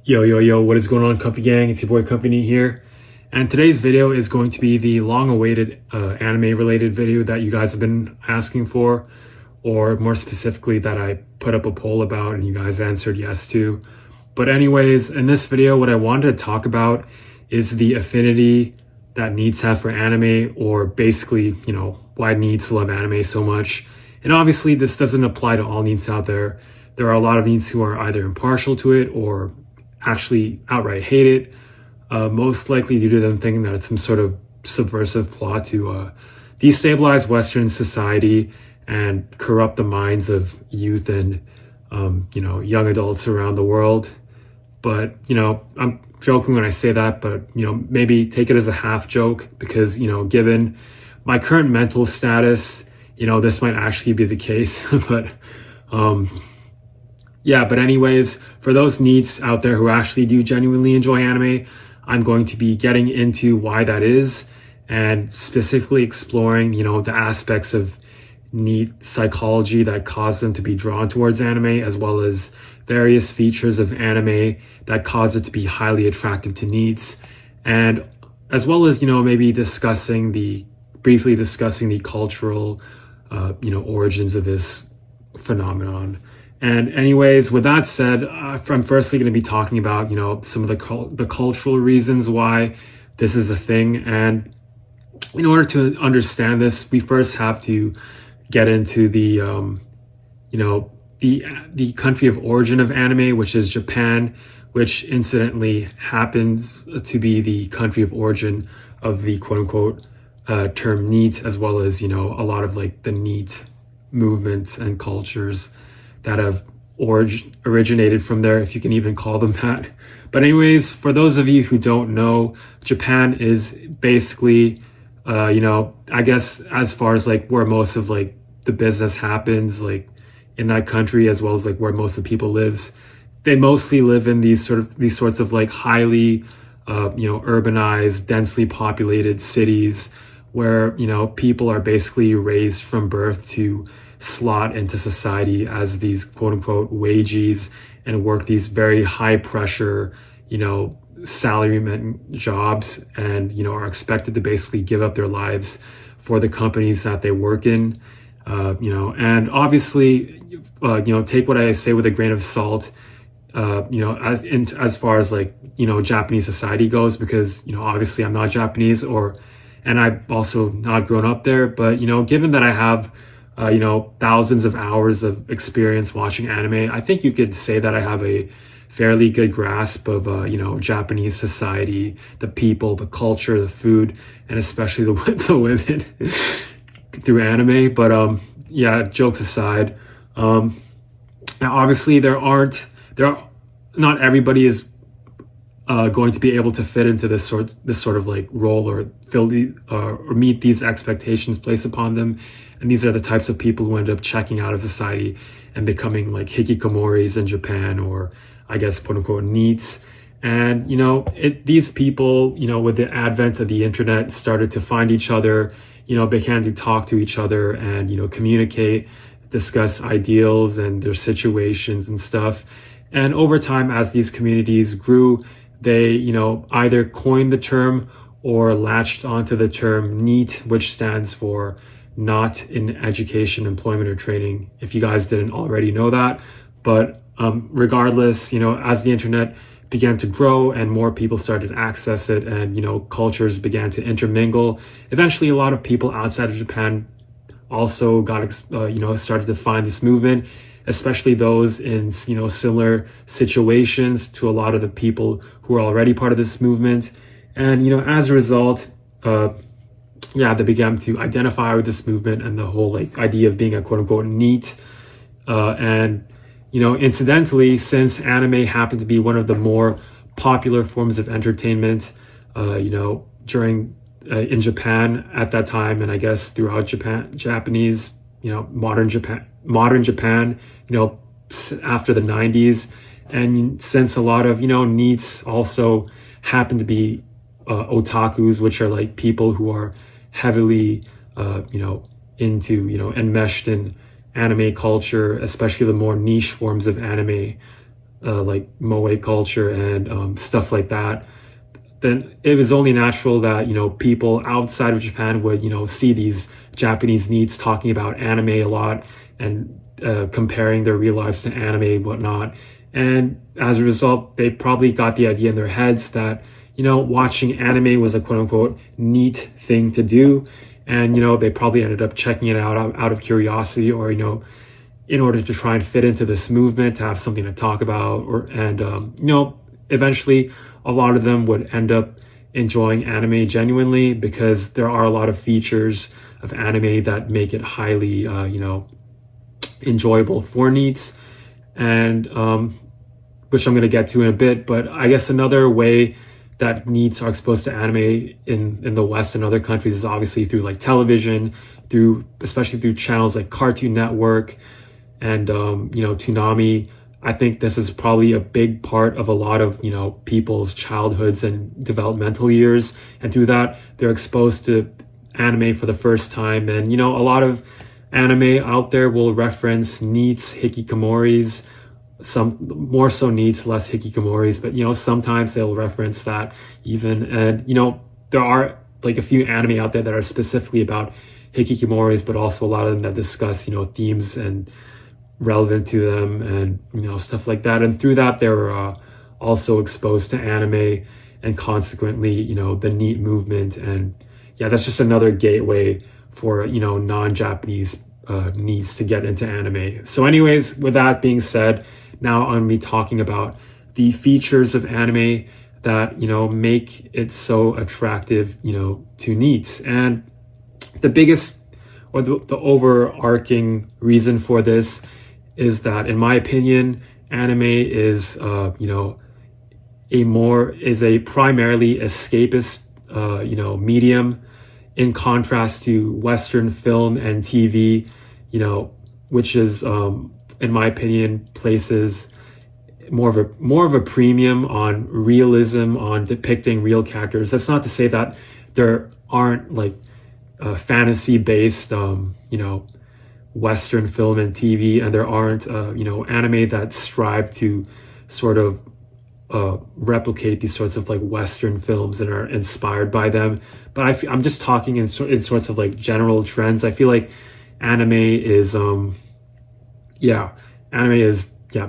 Yo, what is going on, Comfy Gang? It's your boy Comfy NEET here. And today's video is going to be the long-awaited anime-related video that you guys have been asking for, or more specifically that I put up a poll about and you guys answered yes to. But anyways, in this video, what I wanted to talk about is the affinity that NEETs have for anime, or basically, why NEETs love anime so much. And obviously, this doesn't apply to all NEETs out there. There are a lot of NEETs who are either impartial to it or actually outright hate it, most likely due to them thinking that it's some sort of subversive plot to destabilize Western society and corrupt the minds of youth and young adults around the world. But I'm joking when I say that, but maybe take it as a half joke, because given my current mental status, this might actually be the case. But yeah, but anyways, for those NEETs out there who actually do genuinely enjoy anime, I'm going to be getting into why that is, and specifically exploring, the aspects of NEET psychology that cause them to be drawn towards anime, as well as various features of anime that cause it to be highly attractive to NEETs, and as well as, maybe briefly discussing the cultural, origins of this phenomenon. And anyways, with that said, I'm firstly going to be talking about, some of the cultural reasons why this is a thing. And in order to understand this, we first have to get into the country of origin of anime, which is Japan, which incidentally happens to be the country of origin of the quote unquote term NEET, as well as, a lot of like the NEET movements and cultures that have originated from there, if you can even call them that. But anyways, for those of you who don't know, Japan is basically, I guess as far as like where most of like the business happens, like in that country, as well as like where most of the people lives, they mostly live in these sorts of like highly, urbanized, densely populated cities where, people are basically raised from birth to slot into society as these quote unquote wages and work these very high pressure, salaryman jobs, and, are expected to basically give up their lives for the companies that they work in, and obviously, take what I say with a grain of salt, as far as like, Japanese society goes, because, obviously I'm not Japanese, and I've also not grown up there, but, given that I have thousands of hours of experience watching anime, I think you could say that I have a fairly good grasp of, Japanese society, the people, the culture, the food, and especially the women through anime. But yeah, jokes aside, now obviously not everybody is going to be able to fit into this sort of like role, or or meet these expectations placed upon them. And these are the types of people who end up checking out of society and becoming like hikikomoris in Japan, or I guess quote unquote NEETs. And these people, with the advent of the internet, started to find each other, began to talk to each other and communicate, discuss ideals and their situations and stuff. And over time, as these communities grew, they either coined the term or latched onto the term NEET, which stands for not in education, employment, or training, if you guys didn't already know that. But regardless, as the internet began to grow and more people started to access it, and cultures began to intermingle, eventually a lot of people outside of Japan also got started to find this movement, especially those in similar situations to a lot of the people who are already part of this movement. And as a result, they began to identify with this movement and the whole like idea of being a quote unquote NEET. And incidentally, since anime happened to be one of the more popular forms of entertainment, during in Japan at that time, and I guess throughout Japanese, modern Japan, after the 90s, and since a lot of NEETs also happen to be otakus, which are like people who are heavily into enmeshed in anime culture, especially the more niche forms of anime, like moe culture and stuff like that, then it was only natural that, people outside of Japan would, see these Japanese NEETs talking about anime a lot and comparing their real lives to anime and whatnot. And as a result, they probably got the idea in their heads that, watching anime was a quote unquote neat thing to do. And, they probably ended up checking it out of curiosity, or, in order to try and fit into this movement, to have something to talk about, eventually a lot of them would end up enjoying anime genuinely, because there are a lot of features of anime that make it highly, enjoyable for NEETs, and which I'm going to get to in a bit. But I guess another way that NEETs are exposed to anime in the West and other countries is obviously through like television, especially through channels like Cartoon Network and Toonami. I think this is probably a big part of a lot of, people's childhoods and developmental years. And through that, they're exposed to anime for the first time. And, a lot of anime out there will reference NEETs, hikikomoris, some more so NEETs, less hikikomoris, but, sometimes they'll reference that even. And, there are like a few anime out there that are specifically about hikikomoris, but also a lot of them that discuss, themes and relevant to them and stuff like that. And through that, they were also exposed to anime, and consequently the NEET movement. And yeah, that's just another gateway for non-Japanese NEETs to get into anime. So anyways, with that being said, now I'm going to be talking about the features of anime that make it so attractive to NEETs. And the biggest, or the overarching reason for this is that, in my opinion, anime is, is a primarily escapist, medium, in contrast to Western film and TV, which is, in my opinion, places more of a premium on realism, on depicting real characters. That's not to say that there aren't like fantasy-based, Western film and TV, and there aren't, anime that strive to sort of replicate these sorts of like Western films and are inspired by them. But I'm just talking in sorts of like general trends. I feel like anime is,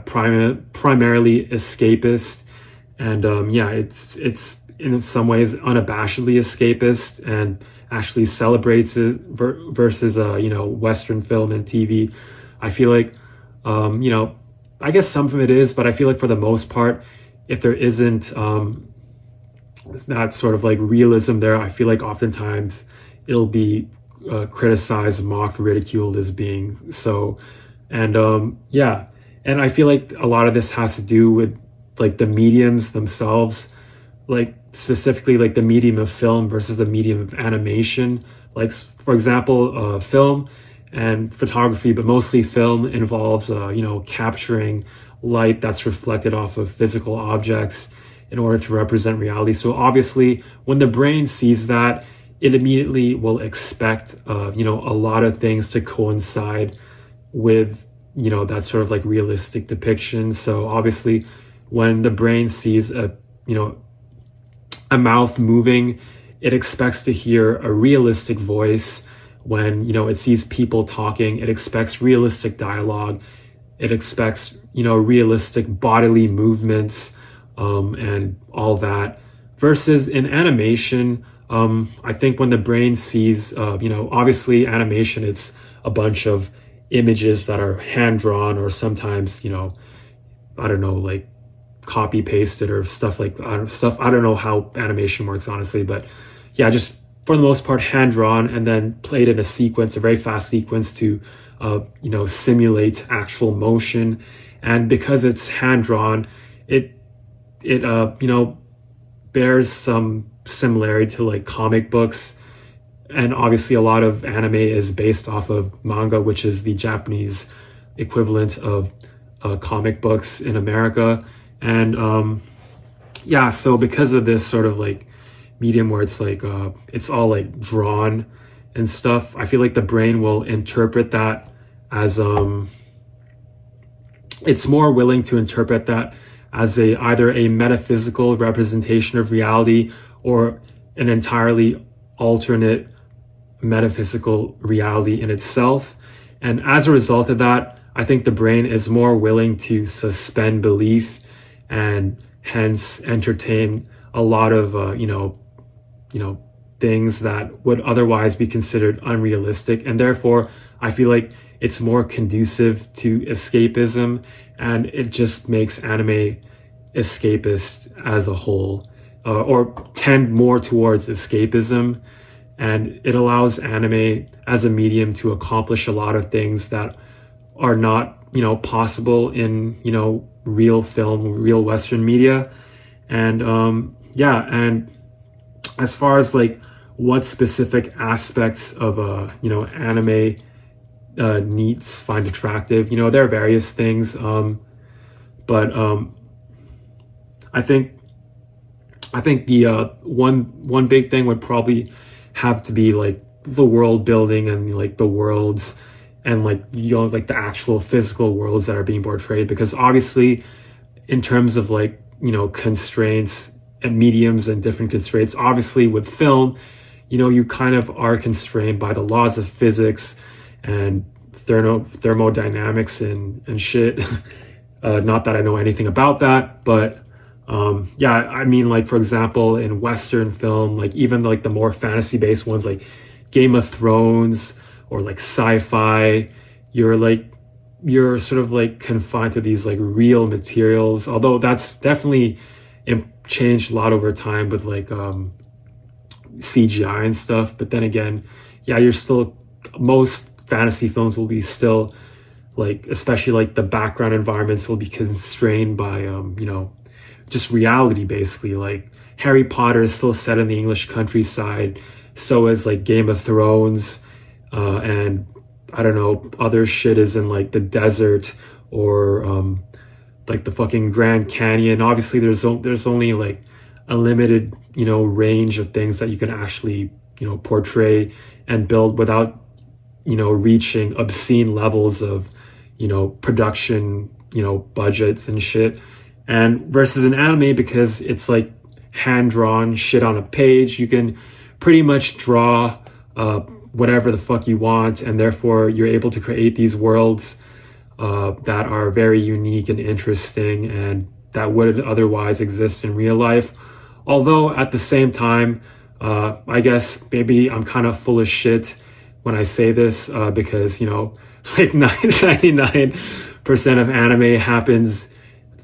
primarily escapist, and it's in some ways unabashedly escapist, and actually celebrates it versus Western film and TV. I feel like I guess some of it is, but I feel like for the most part, if there isn't that sort of like realism there, I feel like oftentimes it'll be criticized, mocked, ridiculed as being so. And and I feel like a lot of this has to do with like the mediums themselves, like specifically like the medium of film versus the medium of animation. Like, for example, film and photography, but mostly film, involves capturing light that's reflected off of physical objects in order to represent reality. So obviously when the brain sees that, it immediately will expect a lot of things to coincide with that sort of like realistic depiction. So obviously when the brain sees a mouth moving, it expects to hear a realistic voice. When it sees people talking, it expects realistic dialogue. It expects realistic bodily movements and all that. Versus in animation, I think when the brain sees obviously animation, it's a bunch of images that are hand drawn, or sometimes I don't know, like copy pasted or stuff like I don't know how animation works, honestly, but yeah, just for the most part hand drawn, and then played in a sequence, a very fast sequence to simulate actual motion. And because it's hand drawn, it bears some similarity to like comic books. And obviously a lot of anime is based off of manga, which is the Japanese equivalent of comic books in America. And so because of this sort of like medium where it's like it's all like drawn and stuff, I feel like the brain will interpret that as it's more willing to interpret that as either a metaphysical representation of reality or an entirely alternate metaphysical reality in itself. And as a result of that, I think the brain is more willing to suspend belief and hence entertain a lot of things that would otherwise be considered unrealistic. And therefore, I feel like it's more conducive to escapism, and it just makes anime escapist as a whole, or tend more towards escapism. And it allows anime as a medium to accomplish a lot of things that are not, possible in, real film, real Western media. And and as far as like what specific aspects of anime NEETs find attractive, there are various things, but I think the one big thing would probably have to be like the world building and like the worlds and like the actual physical worlds that are being portrayed, because obviously in terms of like constraints and mediums and different constraints, obviously with film, you kind of are constrained by the laws of physics and thermodynamics and shit. Not that I know anything about that, but I mean, like, for example, in Western film, like even like the more fantasy based ones like Game of Thrones or like sci-fi, you're sort of like confined to these like real materials, although that's definitely changed a lot over time with like CGI and stuff. But then again, you're still, most fantasy films will be still like, especially like the background environments will be constrained by just reality, basically. Like Harry Potter is still set in the English countryside, so is like Game of Thrones, and I don't know, other shit is in like the desert or like the fucking Grand Canyon. Obviously there's only like a limited range of things that you can actually portray and build without reaching obscene levels of production budgets and shit. And versus an anime, because it's like hand drawn shit on a page, you can pretty much draw whatever the fuck you want, and therefore you're able to create these worlds that are very unique and interesting and that wouldn't otherwise exist in real life. Although at the same time, I guess maybe I'm kind of full of shit when I say this, because like 99% of anime happens,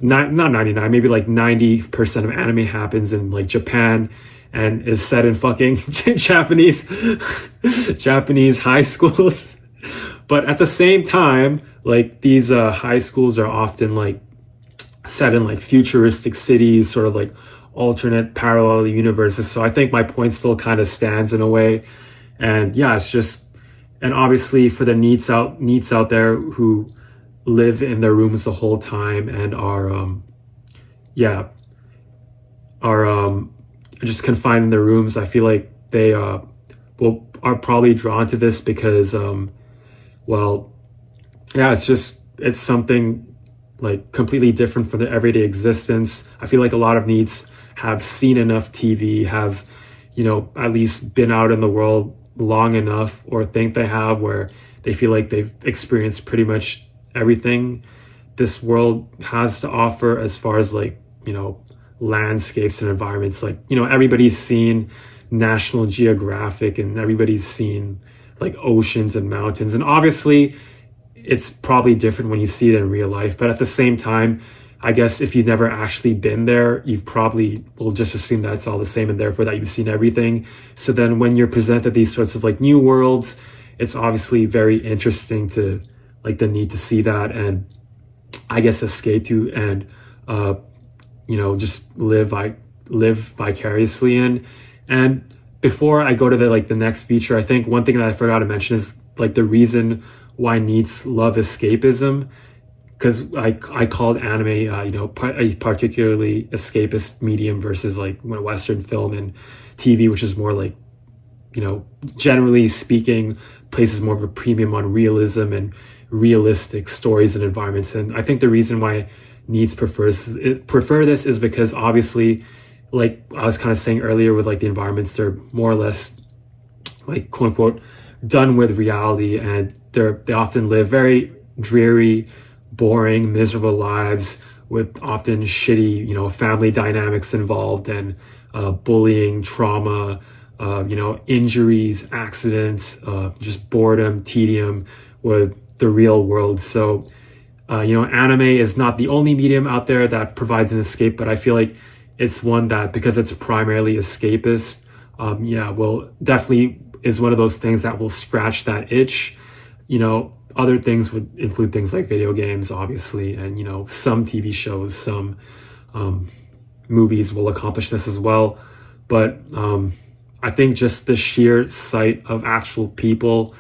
not 99, maybe like 90% of anime happens in like Japan and is set in fucking Japanese high schools. But at the same time, like these high schools are often like set in like futuristic cities, sort of like alternate parallel universes. So I think my point still kind of stands in a way. And it's just, and obviously for the NEETs out there who live in their rooms the whole time and are just confined in their rooms, I feel like they are probably drawn to this because it's something like completely different from their everyday existence. I feel like a lot of NEETs have seen enough TV, have at least been out in the world long enough, or think they have, where they feel like they've experienced pretty much everything this world has to offer as far as like landscapes and environments. Like everybody's seen National Geographic and everybody's seen like oceans and mountains, and obviously it's probably different when you see it in real life, but at the same time, I guess if you've never actually been there, you probably will just assume that it's all the same and therefore that you've seen everything. So then when you're presented these sorts of like new worlds, it's obviously very interesting to like the need to see that and I guess escape to and just live vicariously in. And before I go to the next feature, I think one thing that I forgot to mention is like the reason why NEETs love escapism, because I called anime a particularly escapist medium versus like Western film and TV, which is more like generally speaking places more of a premium on realism and realistic stories and environments. And I think the reason why NEETs prefer this is because obviously, like I was kind of saying earlier with like the environments, they're more or less like quote unquote done with reality, and they often live very dreary, boring, miserable lives with often shitty, family dynamics involved, and bullying, trauma, injuries, accidents, just boredom, tedium with the real world. So, anime is not the only medium out there that provides an escape, but I feel like it's one that, because it's primarily escapist, will definitely is one of those things that will scratch that itch. Other things would include things like video games, obviously, and, some TV shows, some movies will accomplish this as well. But I think just the sheer sight of actual people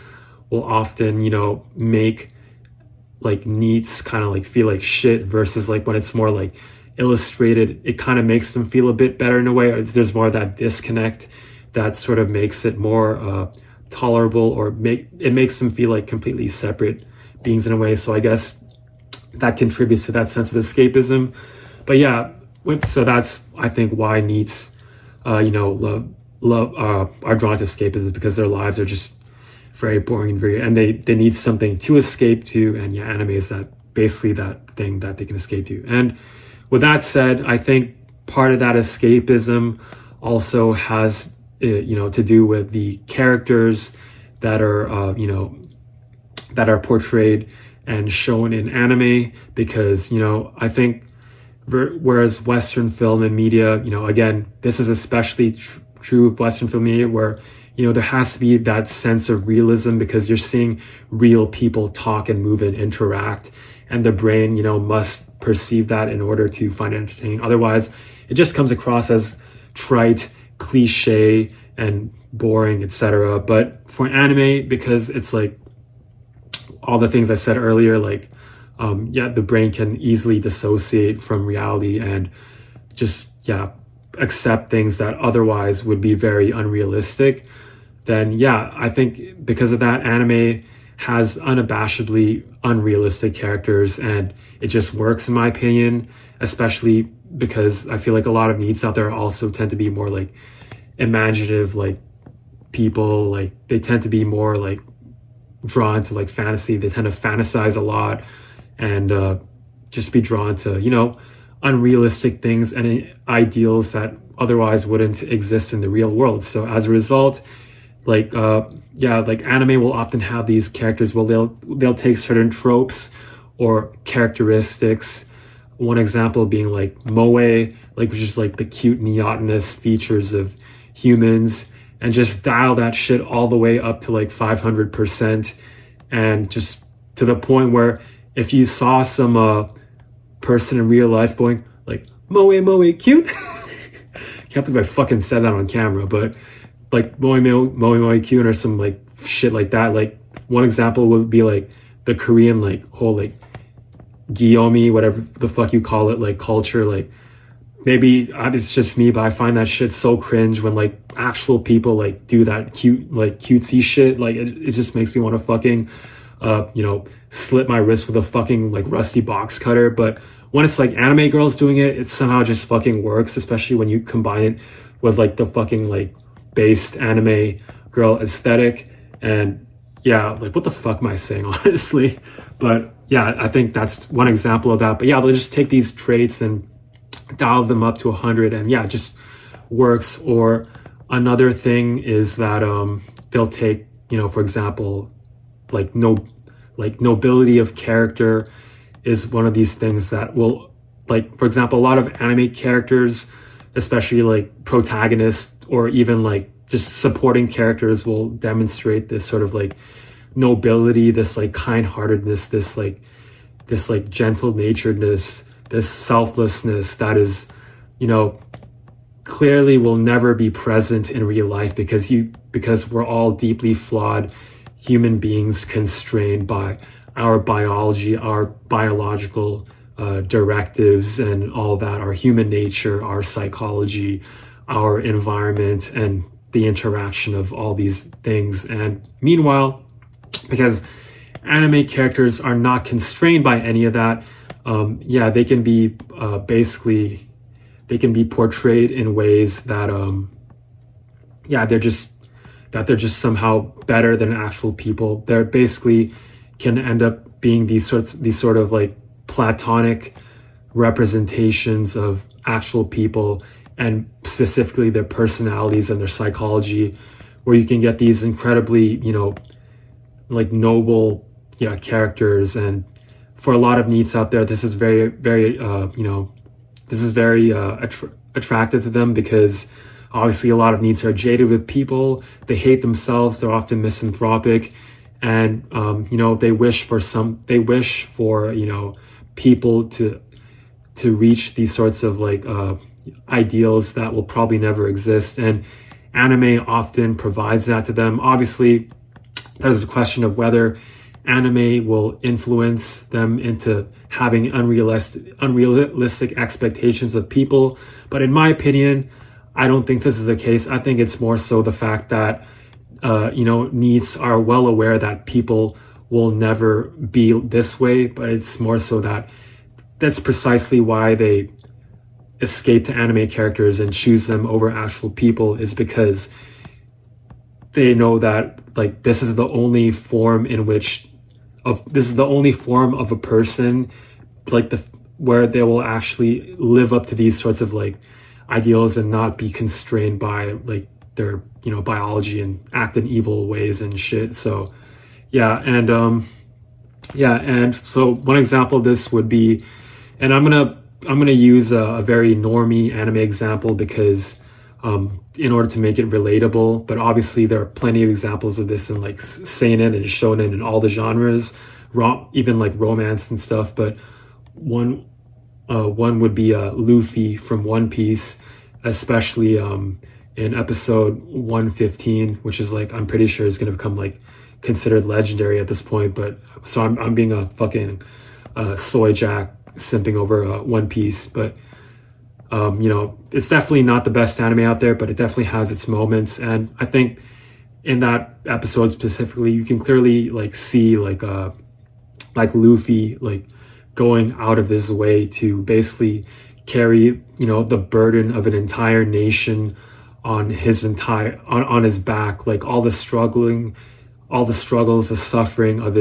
will often, make like NEETs kind of like feel like shit, versus like when it's more like illustrated, it kind of makes them feel a bit better in a way. Or there's more of that disconnect that sort of makes it more tolerable, or it makes them feel like completely separate beings in a way. So I guess that contributes to that sense of escapism. But yeah, so that's, I think, why NEETs are drawn to escapism, is because their lives are just very boring and they need something to escape to. And yeah, anime is basically that thing that they can escape to. And with that said, I think part of that escapism also has to do with the characters that are that are portrayed and shown in anime, because I think whereas Western film and media, again, this is especially true of Western film media, where there has to be that sense of realism, because you're seeing real people talk and move and interact, and the brain must perceive that in order to find it entertaining. Otherwise, it just comes across as trite, cliche, and boring, etc. But for anime, because it's like all the things I said earlier, like the brain can easily dissociate from reality and just accept things that otherwise would be very unrealistic. Then I think because of that, anime has unabashedly unrealistic characters, and it just works in my opinion, especially because I feel like a lot of NEETs out there also tend to be more like imaginative, like people, like they tend to be more like drawn to like fantasy. They tend to fantasize a lot and just be drawn to unrealistic things and ideals that otherwise wouldn't exist in the real world. So as a result, like anime will often have these characters where they'll take certain tropes or characteristics. One example being like moe, like which is like the cute neotenous features of humans, and just dial that shit all the way up to like 500%, and just to the point where if you saw some person in real life going like moe cute, can't believe I fucking said that on camera, but like moe cute or some like shit like that. Like one example would be like the Korean like whole like Gyeomi, whatever the fuck you call it, like culture. Like maybe it's just me, but I find that shit so cringe when like actual people like do that cute like cutesy shit. Like it just makes me want to fucking slit my wrist with a fucking like rusty box cutter. But when it's like anime girls doing it, it somehow just fucking works, especially when you combine it with like the fucking like based anime girl aesthetic. And like what the fuck am I saying, honestly? But I think that's one example of that. But they'll just take these traits and dial them up to 100, and it just works. Or another thing is that they'll take, for example, like nobility of character is one of these things that will, like, for example, a lot of anime characters, especially like protagonists or even like just supporting characters, will demonstrate this sort of like nobility, this like kind-heartedness, this like gentle-naturedness, this selflessness that is, clearly will never be present in real life, because we're all deeply flawed human beings, constrained by our biology, our biological directives and all that, our human nature, our psychology, our environment, and the interaction of all these things. And meanwhile, because anime characters are not constrained by any of that. Yeah, they can be basically, they can be portrayed in ways that yeah, they're just somehow better than actual people. They're basically can end up being these sort of like platonic representations of actual people, and specifically their personalities and their psychology, where you can get these incredibly, like noble, characters. And for a lot of NEETs out there, this is very, very, this is very attractive to them, because obviously a lot of NEETs are jaded with people. They hate themselves. They're often misanthropic, and they wish for people to reach these sorts of like ideals that will probably never exist. And anime often provides that to them. Obviously, there's a question of whether anime will influence them into having unrealistic expectations of people. But in my opinion, I don't think this is the case. I think it's more so the fact that, NEETs are well aware that people will never be this way, but it's more so that that's precisely why they escape to anime characters and choose them over actual people, is because they know that like this is the only form of a person, like where they will actually live up to these sorts of like ideals and not be constrained by like their biology and act in evil ways and shit. So yeah, and so one example of this would be, and I'm gonna use a very normie anime example, because in order to make it relatable. But obviously there are plenty of examples of this in like seinen and shonen and all the genres, even like romance and stuff. But one would be Luffy from One Piece, especially in episode 115, which is like, I'm pretty sure is going to become like considered legendary at this point. But so I'm being a fucking soy jack simping over One Piece. But it's definitely not the best anime out there, but it definitely has its moments. And I think in that episode specifically, you can clearly like see like Luffy like going out of his way to basically carry the burden of an entire nation on his back, like all the struggles, the suffering of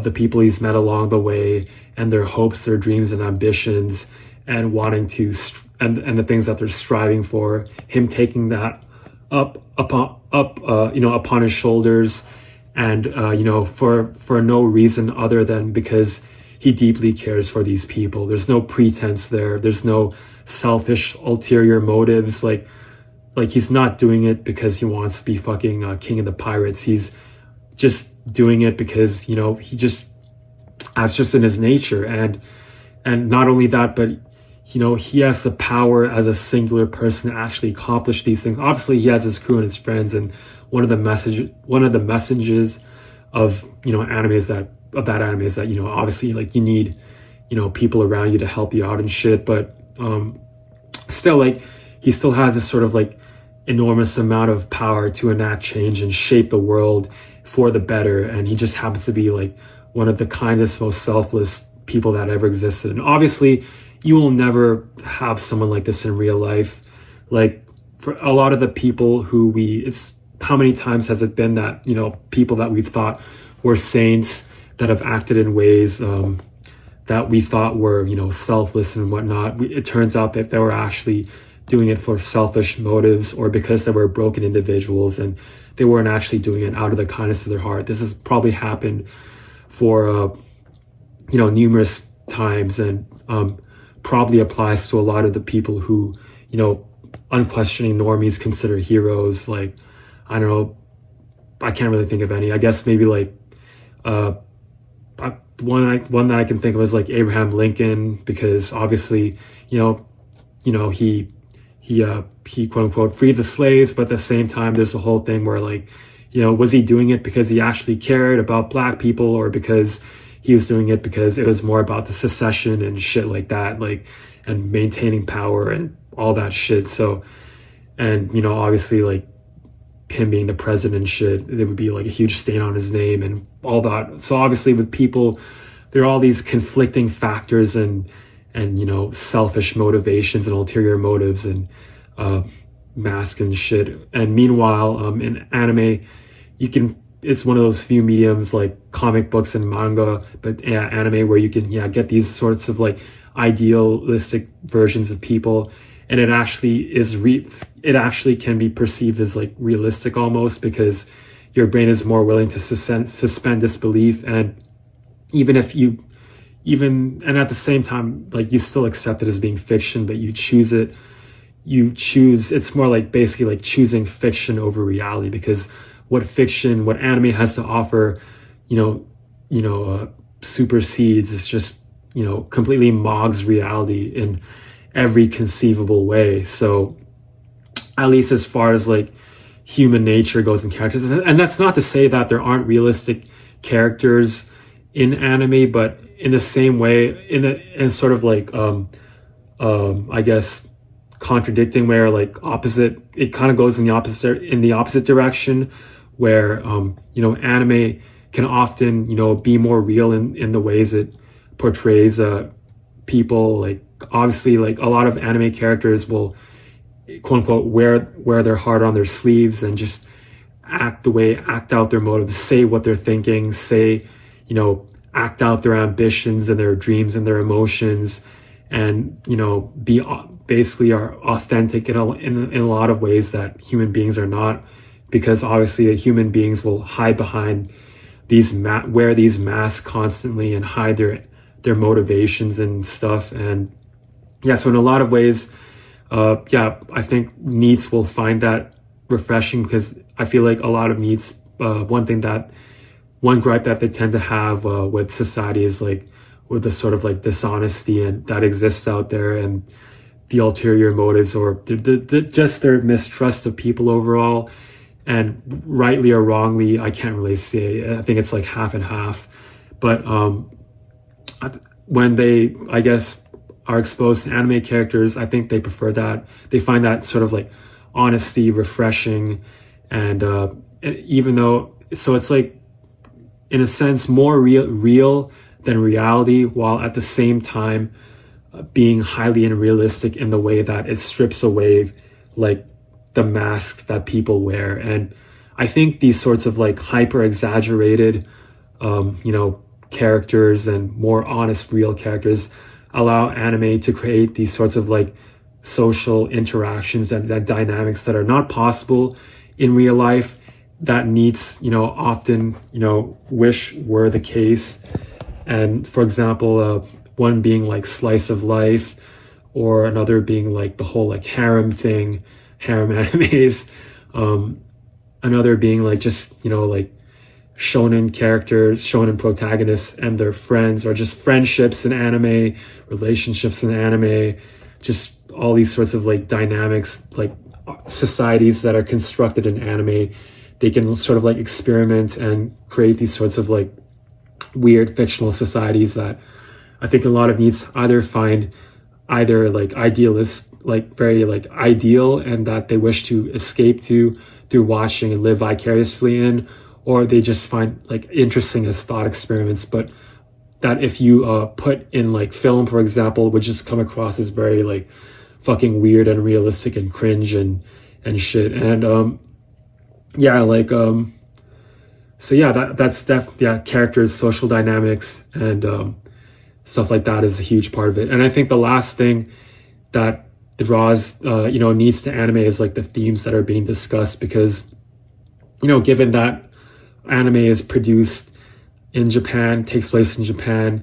the people he's met along the way, and their hopes, their dreams and ambitions, and wanting to and the things that they're striving for, him taking that upon his shoulders, and for no reason other than because he deeply cares for these people. There's no pretense there. There's no selfish ulterior motives. Like he's not doing it because he wants to be fucking king of the pirates. He's just doing it because that's just in his nature. And not only that, but he has the power as a singular person to actually accomplish these things. Obviously he has his crew and his friends, and one of the messages of anime is that obviously like you need people around you to help you out and shit. But still, like he still has this sort of like enormous amount of power to enact change and shape the world for the better. And he just happens to be like one of the kindest, most selfless people that ever existed. And obviously you will never have someone like this in real life. Like for a lot of the people who how many times has it been that people that we've thought were saints that have acted in ways that we thought were selfless and whatnot, it turns out that they were actually doing it for selfish motives, or because they were broken individuals and they weren't actually doing it out of the kindness of their heart. This has probably happened for numerous times, and probably applies to a lot of the people who unquestioning normies consider heroes. Like, I don't know, I can't really think of any. I guess maybe like one that I can think of is like Abraham Lincoln, because obviously he quote unquote freed the slaves, but at the same time there's the whole thing where like was he doing it because he actually cared about black people, or because he was doing it because it was more about the secession and shit like that, like, and maintaining power and all that shit. So, and obviously like him being the president and shit, there would be like a huge stain on his name and all that. So obviously with people, there are all these conflicting factors and selfish motivations and ulterior motives and mask and shit. And meanwhile, in anime, it's one of those few mediums like comic books and manga, but yeah, anime, where you can get these sorts of like idealistic versions of people, and it actually can be perceived as like realistic almost, because your brain is more willing to suspend disbelief. And and at the same time, like, you still accept it as being fiction, but it's more like basically like choosing fiction over reality, because what anime has to offer, supersedes. It's just, completely mogs reality in every conceivable way. So at least as far as like human nature goes in characters, and that's not to say that there aren't realistic characters in anime, but in the same way, in sort of like I guess contradicting, where like it kind of goes in the opposite direction, where anime can often be more real in the ways it portrays people. Like, obviously, like, a lot of anime characters will, quote unquote, wear their heart on their sleeves and just act out their motives, say what they're thinking, act out their ambitions and their dreams and their emotions, and basically are authentic in a lot of ways that human beings are not, because obviously human beings will hide behind wear these masks constantly and hide their motivations and stuff. And so in a lot of ways, I think NEETs will find that refreshing, because I feel like a lot of NEETs, one gripe that they tend to have with society is like with the sort of like dishonesty and that exists out there, and the ulterior motives, or just their mistrust of people overall. And rightly or wrongly, I can't really say. I think it's like half and half. But when they, I guess, are exposed to anime characters, I think they prefer that. They find that sort of like honesty refreshing, and even though, so it's like, in a sense, more real than reality, while at the same time being highly unrealistic in the way that it strips away like the masks that people wear. And I think these sorts of like hyper exaggerated characters and more honest real characters allow anime to create these sorts of like social interactions and that dynamics that are not possible in real life, that NEETs often wish were the case. And for example, one being like slice of life, or another being like the whole like harem animes, another being like just like shonen protagonists and their friends, or just friendships in anime, relationships in anime, just all these sorts of like dynamics, like societies that are constructed in anime. They can sort of like experiment and create these sorts of like weird fictional societies that I think a lot of NEETs either find like idealist, like very like ideal, and that they wish to escape to through watching and live vicariously in, or they just find like interesting as thought experiments, but that if you put in like film, for example, would just come across as very like fucking weird and realistic and cringe and shit. And characters, social dynamics, and stuff like that is a huge part of it. And I think the last thing that draws NEETs to anime is like the themes that are being discussed, because given that anime is produced in Japan, takes place in Japan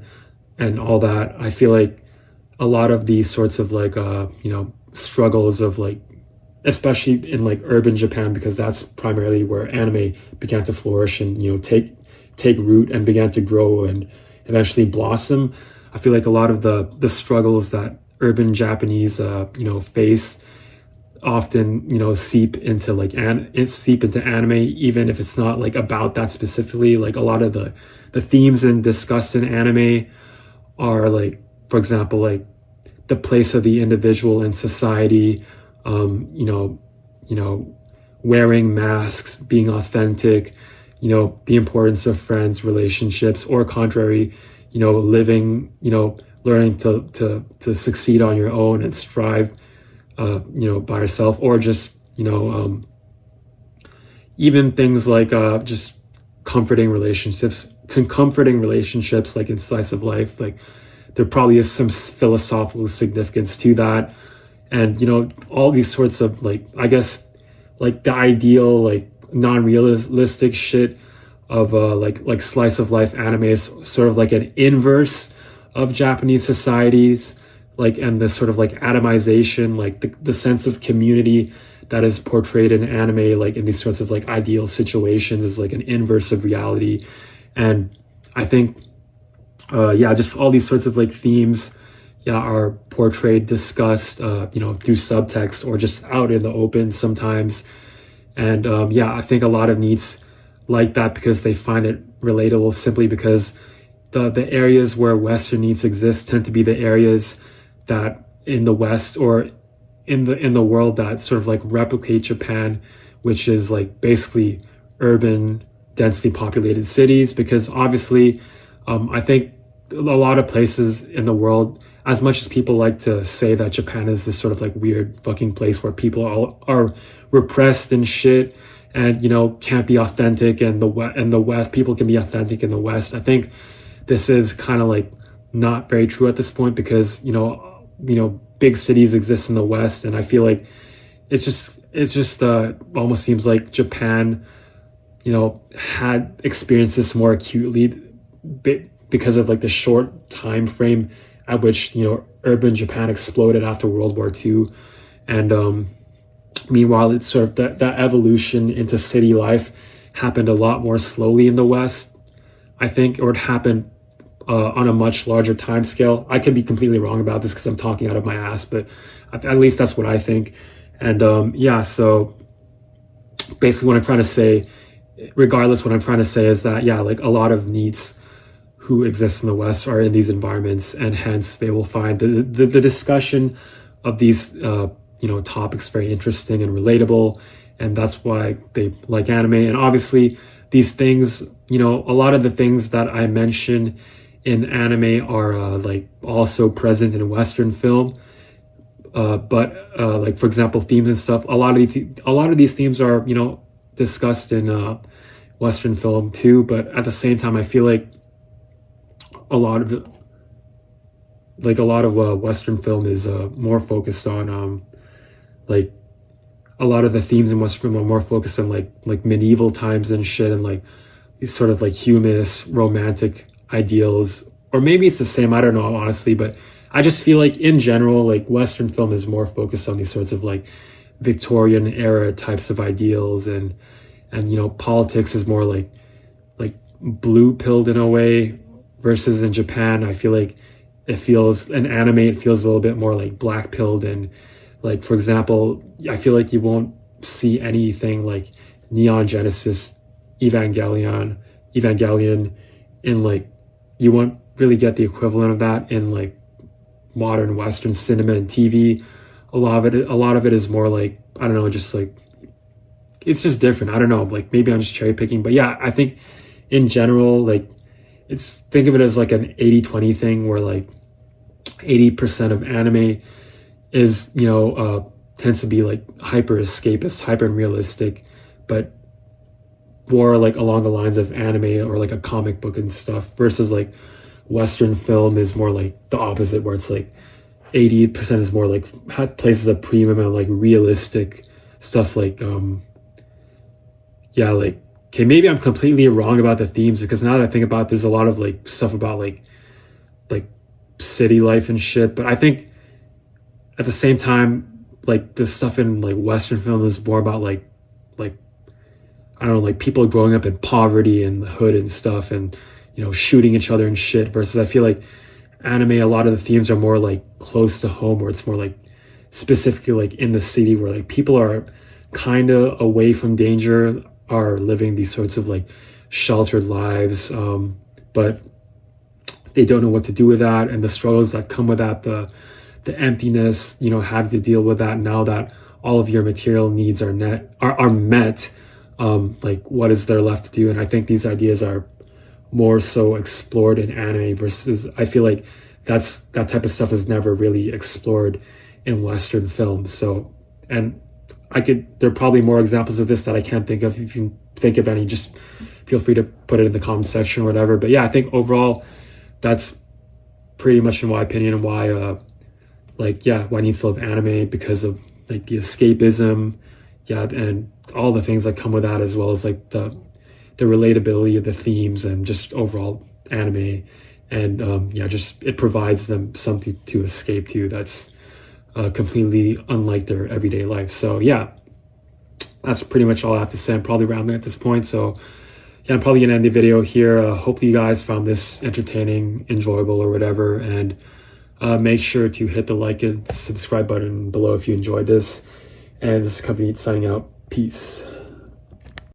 and all that, I feel like a lot of these sorts of like struggles of like, especially in like urban Japan, because that's primarily where anime began to flourish and take root and began to grow and eventually blossom. I feel like a lot of the struggles that urban Japanese face often seep into anime, even if it's not like about that specifically. Like a lot of the themes and discussed in anime are like, for example, like the place of the individual in society, wearing masks, being authentic, the importance of friends, relationships, or contrary, living, learning to succeed on your own and strive, by yourself, or just, even things like just comforting relationships, like in slice of life, like there probably is some philosophical significance to that. And all these sorts of, like, I guess, like the ideal, like non-realistic shit of like slice of life anime is sort of like an inverse of Japanese societies, like, and this sort of like atomization, like the sense of community that is portrayed in anime, like in these sorts of like ideal situations, is like an inverse of reality. And I think just all these sorts of like themes are portrayed, discussed, through subtext or just out in the open sometimes. And I think a lot of NEETs like that because they find it relatable, simply because the areas where Western NEETs exist tend to be the areas that in the West or in the world that sort of like replicate Japan, which is like basically urban, densely populated cities. Because obviously, I think a lot of places in the world, as much as people like to say that Japan is this sort of like weird fucking place where people are repressed and shit, and can't be authentic, and the West people can be authentic in the West, I think this is kind of like not very true at this point, because big cities exist in the West, and I feel like it's just almost seems like Japan had experienced this more acutely because of like the short time frame at which urban Japan exploded after World War II. And meanwhile, it's sort of that evolution into city life happened a lot more slowly in the West, I think, or it happened on a much larger time scale. I could be completely wrong about this because I'm talking out of my ass, but at least that's what I think. And so basically what I'm trying to say, regardless, what I'm trying to say is that, like a lot of NEETs who exist in the West are in these environments, and hence they will find the discussion of these topics very interesting and relatable, and that's why they like anime. And obviously these things, a lot of the things that I mention in anime are like also present in Western film, but like for example themes and stuff, a lot of these themes are discussed in Western film too. But at the same time, I feel like a lot of Western film is more focused on like a lot of the themes in Western film are more focused on like medieval times and shit, and like these sort of like humanist romantic ideals. Or maybe it's the same, I don't know honestly, but I just feel like in general, like Western film is more focused on these sorts of like Victorian era types of ideals, and politics is more like blue pilled in a way, versus in Japan I feel like it feels a little bit more like black pilled. And like for example, I feel like you won't see anything like Neon Genesis Evangelion in like, you won't really get the equivalent of that in like modern Western cinema and TV. A lot of it is more like, I don't know, just like it's just different. I don't know, like maybe I'm just cherry picking, but yeah, I think in general, like think of it as like an 80-20 thing, where like 80% of anime is tends to be like hyper escapist, hyper realistic, but more like along the lines of anime or like a comic book and stuff, versus like Western film is more like the opposite, where it's like 80% is more like places a premium on like realistic stuff, like like, okay, maybe I'm completely wrong about the themes, because now that I think about it, there's a lot of like stuff about like city life and shit. But I think at the same time, like the stuff in like Western film is more about like I don't know, like people growing up in poverty and the hood and stuff, and shooting each other and shit. Versus I feel like anime, a lot of the themes are more like close to home, where it's more like specifically like in the city, where like people are kind of away from danger, are living these sorts of like sheltered lives, but they don't know what to do with that, and the struggles that come with that, the emptiness, having to deal with that now that all of your material needs are met, like what is there left to do? And I think these ideas are more so explored in anime versus, I feel like that type of stuff is never really explored in Western films. So, and there are probably more examples of this that I can't think of. If you think of any, just feel free to put it in the comment section or whatever. But yeah, I think overall, that's pretty much in my opinion why, why NEETs love anime, because of like the escapism, and all the things that come with that, as well as like the relatability of the themes and just overall anime. And just it provides them something to escape to that's completely unlike their everyday life. So yeah, that's pretty much all I have to say. I'm probably rambling at this point, so yeah, I'm probably gonna end the video here. Hopefully you guys found this entertaining, enjoyable, or whatever, and make sure to hit the like and subscribe button below if you enjoyed this. And this is Company signing out. Peace.